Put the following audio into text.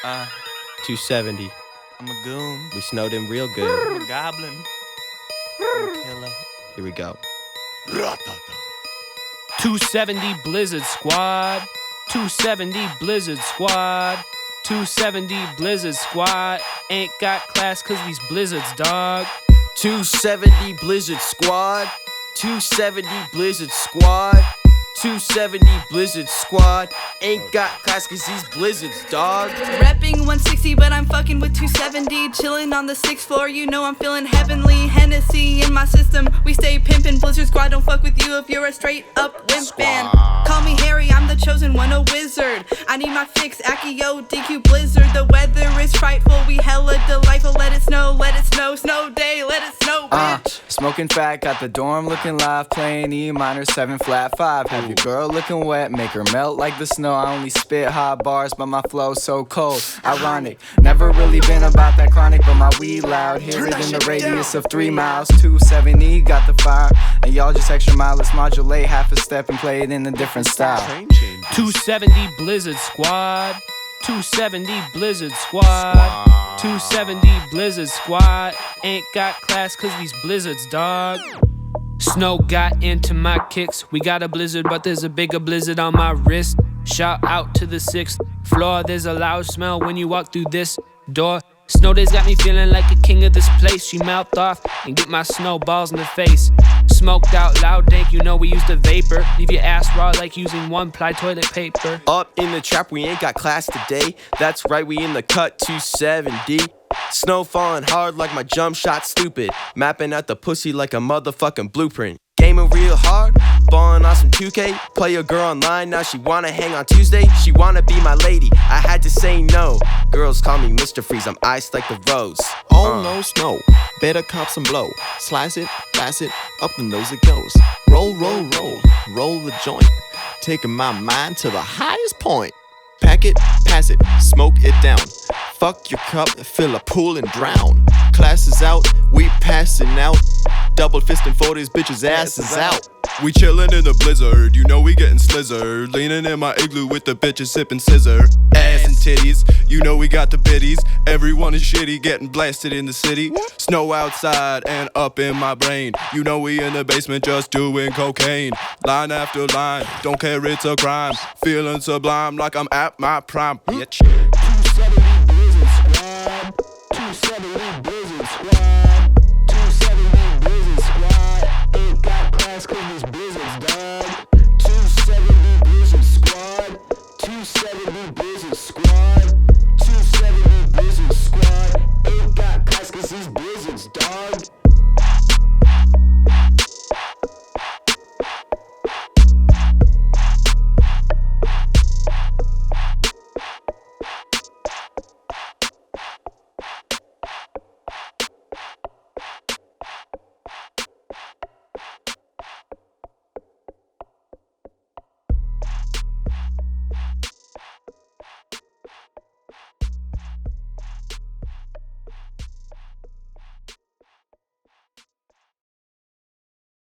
Uh, 270. I'm a goon. We snowed in real good. I'm a goblin. I'm a killer. Here we go. 270 Blizzard Squad. 270 Blizzard Squad. 270 Blizzard Squad. Ain't got class cause these blizzards, dog. 270 Blizzard Squad. 270 Blizzard Squad. 270 Blizzard Squad. Ain't got class cause these blizzards, dog. Repping 160, but I'm fucking with 270. Chillin' on the 6th floor, you know I'm feeling heavenly. Hennessy in my system, we stay pimpin'. Blizzard Squad don't fuck with you if you're a straight up wimp fan. Call me Harry, I'm the chosen one, a wizard. I need my fix, Accio, DQ Blizzard. The weather is frightful, we hella delightful. Let it snow, snow day, let it snow, bitch. Smoking fat, got the dorm looking live, playing E minor 7 flat 5. Have your girl looking wet, make her melt like the snow. I only spit hot bars, but my flow so cold. Ironic, never really been about that chronic, but my weed loud. Hear it in the radius of 3 miles. 270 got the fire, and y'all just extra mile. Let's modulate half a step and play it in a different style. 270 Blizzard Squad. 270 Blizzard Squad. 270 Blizzard Squad. Ain't got class cause these blizzards, dog. Snow got into my kicks. We got a blizzard, but there's a bigger blizzard on my wrist. Shout out to the 6th floor. There's a loud smell when you walk through this door. Snow days got me feeling like a king of this place. She mouthed off and get my snowballs in the face. Smoked out loud dank, you know we used a vapor. Leave your ass raw like using 1-ply toilet paper. Up in the trap, we ain't got class today. That's right, we in the cut 270. Snow falling hard like my jump shot stupid. Mapping out the pussy like a motherfucking blueprint. Gaming real hard, balling on some 2K. Play a girl online, now she wanna hang on Tuesday. She wanna be my lady, I had to say no. Girls call me Mr. Freeze, I'm iced like the rose. Oh no, snow, better cop some blow. Slice it, pass it, up the nose it goes. Roll, roll, roll, roll the joint. Taking my mind to the highest point. Pack it, pass it, smoke it down. Fuck your cup, fill a pool and drown. Class is out, we passing out. Double fisting 40s, bitches asses out. We chillin' in the blizzard, you know we getting slizzard. Leaning in my igloo with the bitches sippin' scissor. Ass and titties, you know we got the biddies. Everyone is shitty, getting blasted in the city. Snow outside and up in my brain. You know we in the basement just doing cocaine. Line after line, don't care it's a crime. Feeling sublime like I'm at my prime, bitch. 270 Blizzard Squad. 270 Blizzard Squad. 270 Blizzard Squad. Ain't got class cause these blizzards, dog. 270 Blizzard Squad. 270 Blizzard Squad.